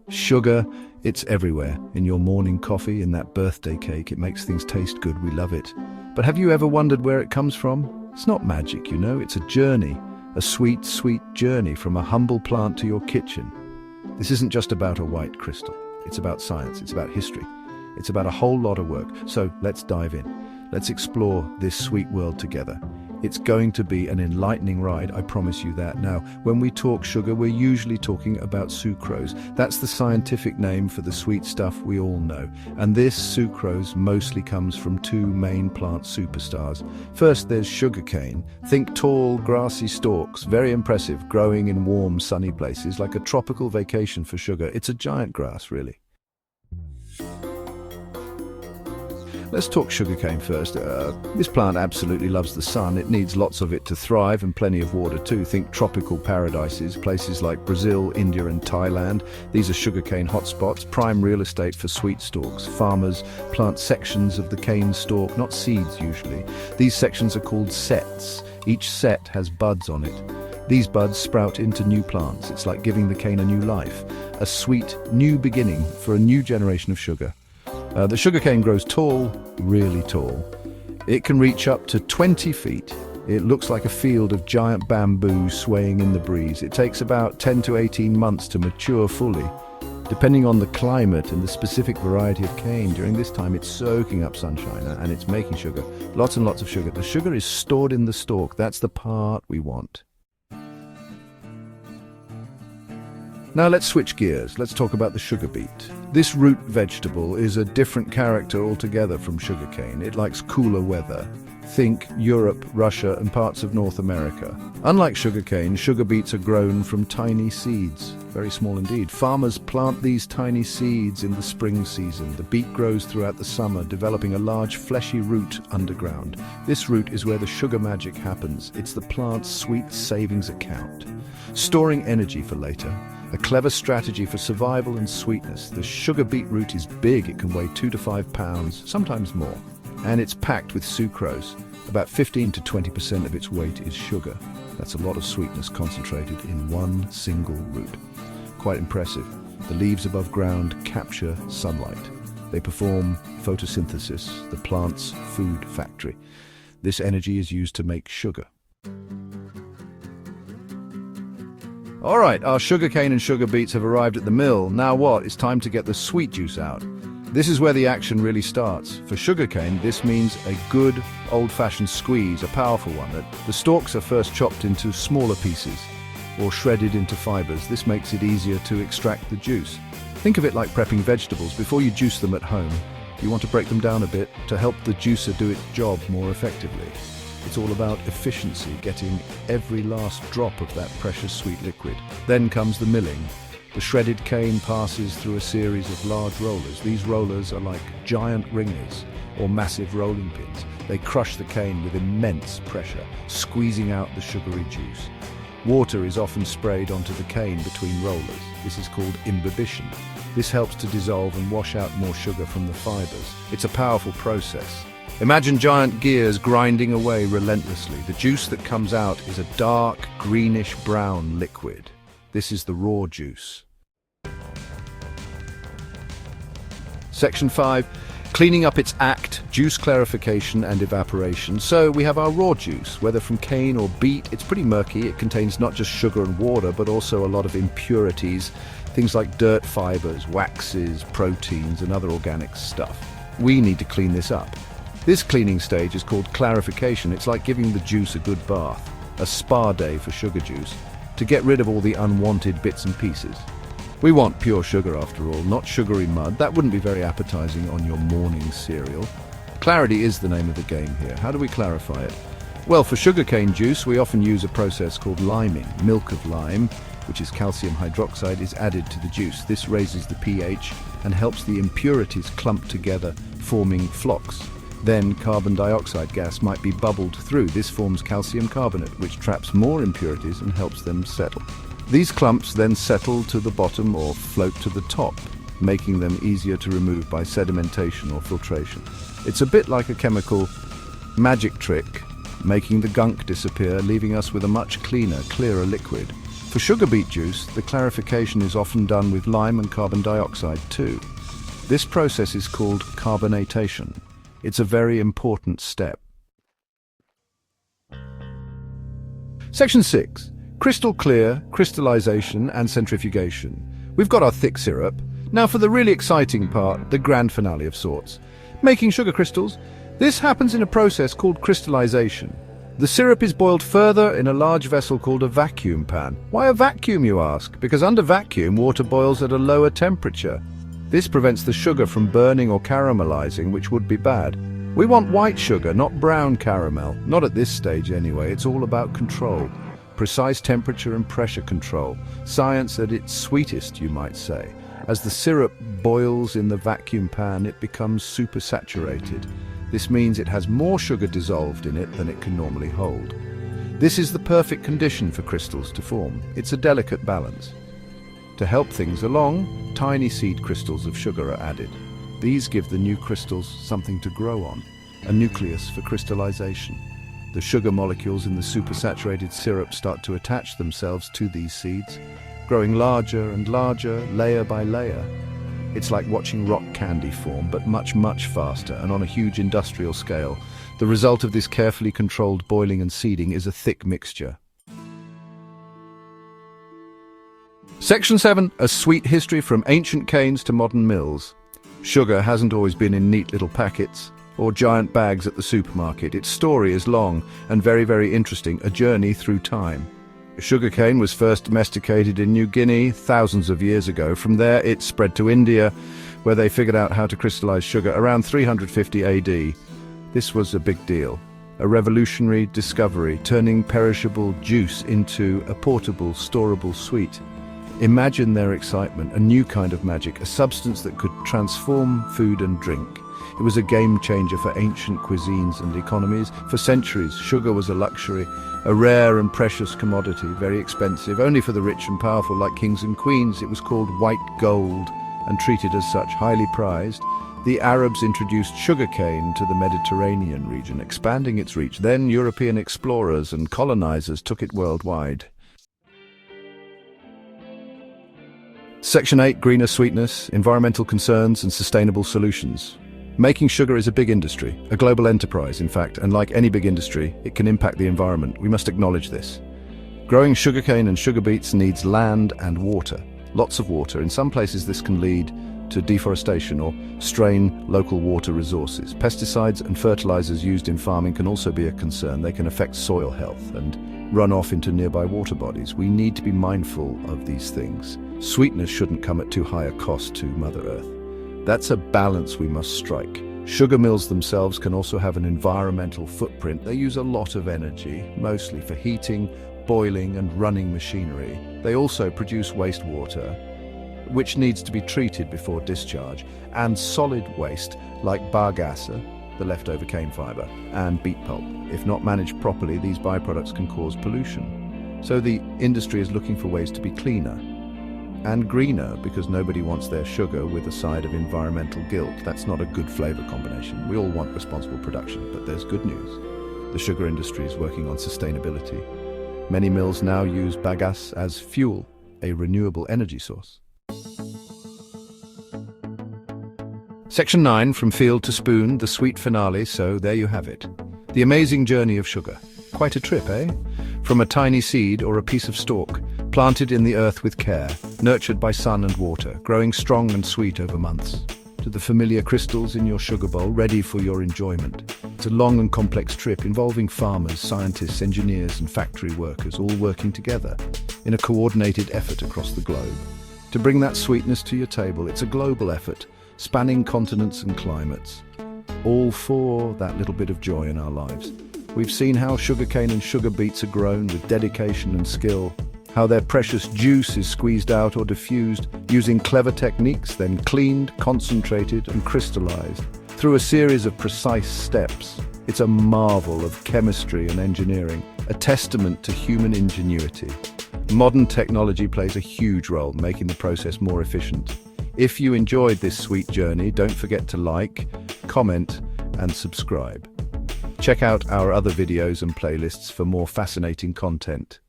Sugar, it's everywhere. In your morning coffee, in that birthday cake. It makes things taste good. We love it. But have you ever wondered where it comes from? It's not magic, you know. It's a journey. A sweet, sweet journey from a humble plant to your kitchen. This isn't just about a white crystal. It's about science. It's about history. It's about a whole lot of work. So let's dive in. Let's explore this sweet world together. It's going to be an enlightening ride, I promise you that. Now, when we talk sugar, we're usually talking about sucrose. That's the scientific name for the sweet stuff we all know. And this sucrose mostly comes from two main plant superstars. First, there's sugarcane. Think tall, grassy stalks, very impressive, growing in warm, sunny places, like a tropical vacation for sugar. It's a giant grass, really. Let's talk sugarcane first. This plant absolutely loves the sun. It needs lots of it to thrive and plenty of water too. Think tropical paradises, places like Brazil, India and Thailand. These are sugarcane hotspots, prime real estate for sweet stalks. Farmers plant sections of the cane stalk, not seeds usually. These sections are called sets. Each set has buds on it. These buds sprout into new plants. It's like giving the cane a new life, a sweet new beginning for a new generation of sugar. The sugarcane grows tall, really tall. It can reach up to 20 feet. It looks like a field of giant bamboo swaying in the breeze. It takes about 10 to 18 months to mature fully. Depending on the climate and the specific variety of cane, during this time it's soaking up sunshine and it's making sugar. Lots and lots of sugar. The sugar is stored in the stalk. That's the part we want. Now let's switch gears. Let's talk about the sugar beet. This root vegetable is a different character altogether from sugarcane. It likes cooler weather. Think Europe, Russia, and parts of North America. Unlike sugarcane, sugar beets are grown from tiny seeds. Very small indeed. Farmers plant these tiny seeds in the spring season. The beet grows throughout the summer, developing a large fleshy root underground. This root is where the sugar magic happens. It's the plant's sweet savings account. Storing energy for later. A clever strategy for survival and sweetness. The sugar beet root is big. It can weigh 2 to 5 pounds, sometimes more. And it's packed with sucrose. About 15 to 20% of its weight is sugar. That's a lot of sweetness concentrated in one single root. Quite impressive. The leaves above ground capture sunlight. They perform photosynthesis, the plant's food factory. This energy is used to make sugar. All right, our sugarcane and sugar beets have arrived at the mill. Now what? It's time to get the sweet juice out. This is where the action really starts. For sugarcane, this means a good, old-fashioned squeeze, a powerful one. The stalks are first chopped into smaller pieces or shredded into fibers. This makes it easier to extract the juice. Think of it like prepping vegetables. Before you juice them at home, you want to break them down a bit to help the juicer do its job more effectively. It's all about efficiency, getting every last drop of that precious sweet liquid. Then comes the milling. The shredded cane passes through a series of large rollers. These rollers are like giant ringers or massive rolling pins. They crush the cane with immense pressure, squeezing out the sugary juice. Water is often sprayed onto the cane between rollers. This is called imbibition. This helps to dissolve and wash out more sugar from the fibers. It's a powerful process. Imagine giant gears grinding away relentlessly. The juice that comes out is a dark, greenish-brown liquid. This is the raw juice. Section 5. Cleaning up its act, juice clarification and evaporation. So we have our raw juice, whether from cane or beet. It's pretty murky. It contains not just sugar and water, but also a lot of impurities, things like dirt fibers, waxes, proteins, and other organic stuff. We need to clean this up. This cleaning stage is called clarification. It's like giving the juice a good bath, a spa day for sugar juice, to get rid of all the unwanted bits and pieces. We want pure sugar after all, not sugary mud. That wouldn't be very appetizing on your morning cereal. Clarity is the name of the game here. How do we clarify it? Well, for sugarcane juice, we often use a process called liming. Milk of lime, which is calcium hydroxide, is added to the juice. This raises the pH and helps the impurities clump together, forming flocks. Then carbon dioxide gas might be bubbled through. This forms calcium carbonate, which traps more impurities and helps them settle. These clumps then settle to the bottom or float to the top, making them easier to remove by sedimentation or filtration. It's a bit like a chemical magic trick, making the gunk disappear, leaving us with a much cleaner, clearer liquid. For sugar beet juice, the clarification is often done with lime and carbon dioxide too. This process is called carbonatation. It's a very important step. Section 6. Crystal clear, crystallization and centrifugation. We've got our thick syrup. Now for the really exciting part, the grand finale of sorts. Making sugar crystals. This happens in a process called crystallization. The syrup is boiled further in a large vessel called a vacuum pan. Why a vacuum, you ask? Because under vacuum, water boils at a lower temperature. This prevents the sugar from burning or caramelizing, which would be bad. We want white sugar, not brown caramel. Not at this stage anyway. It's all about control. Precise temperature and pressure control. Science at its sweetest, you might say. As the syrup boils in the vacuum pan, it becomes supersaturated. This means it has more sugar dissolved in it than it can normally hold. This is the perfect condition for crystals to form. It's a delicate balance. To help things along, tiny seed crystals of sugar are added. These give the new crystals something to grow on, a nucleus for crystallization. The sugar molecules in the supersaturated syrup start to attach themselves to these seeds, growing larger and larger, layer by layer. It's like watching rock candy form, but much, much faster and on a huge industrial scale. The result of this carefully controlled boiling and seeding is a thick mixture. Section 7. A sweet history from ancient canes to modern mills. Sugar hasn't always been in neat little packets or giant bags at the supermarket. Its story is long and very, very interesting, a journey through time. Sugarcane was first domesticated in New Guinea thousands of years ago. From there it spread to India, where they figured out how to crystallize sugar around 350 AD. This was a big deal, a revolutionary discovery, turning perishable juice into a portable, storable sweet. Imagine their excitement, a new kind of magic, a substance that could transform food and drink. It was a game changer for ancient cuisines and economies. For centuries, sugar was a luxury, a rare and precious commodity, very expensive, only for the rich and powerful like kings and queens. It was called white gold and treated as such, highly prized. The Arabs introduced sugarcane to the Mediterranean region, expanding its reach. Then European explorers and colonizers took it worldwide. Section 8. Greener sweetness, environmental concerns and sustainable solutions. Making sugar is a big industry, a global enterprise in fact, and like any big industry, it can impact the environment. We must acknowledge this. Growing sugarcane and sugar beets needs land and water, lots of water. In some places this can lead to deforestation or strain local water resources. Pesticides and fertilizers used in farming can also be a concern. They can affect soil health and run off into nearby water bodies. We need to be mindful of these things. Sweetness shouldn't come at too high a cost to Mother Earth. That's a balance we must strike. Sugar mills themselves can also have an environmental footprint. They use a lot of energy, mostly for heating, boiling and running machinery. They also produce wastewater, which needs to be treated before discharge, and solid waste like bagasse, the leftover cane fiber, and beet pulp. If not managed properly, these byproducts can cause pollution. So the industry is looking for ways to be cleaner and greener, because nobody wants their sugar with a side of environmental guilt. That's not a good flavor combination. We all want responsible production, but there's good news. The sugar industry is working on sustainability. Many mills now use bagasse as fuel, a renewable energy source. Section 9, from field to spoon, the sweet finale. So there you have it. The amazing journey of sugar. Quite a trip, eh? From a tiny seed or a piece of stalk, planted in the earth with care, nurtured by sun and water, growing strong and sweet over months, to the familiar crystals in your sugar bowl, ready for your enjoyment. It's a long and complex trip involving farmers, scientists, engineers and factory workers all working together in a coordinated effort across the globe. To bring that sweetness to your table, it's a global effort, spanning continents and climates, all for that little bit of joy in our lives. We've seen how sugarcane and sugar beets are grown with dedication and skill, how their precious juice is squeezed out or diffused using clever techniques, then cleaned, concentrated and crystallized through a series of precise steps. It's a marvel of chemistry and engineering, a testament to human ingenuity. Modern technology plays a huge role making the process more efficient. If you enjoyed this sweet journey, don't forget to like, comment and subscribe. Check out our other videos and playlists for more fascinating content.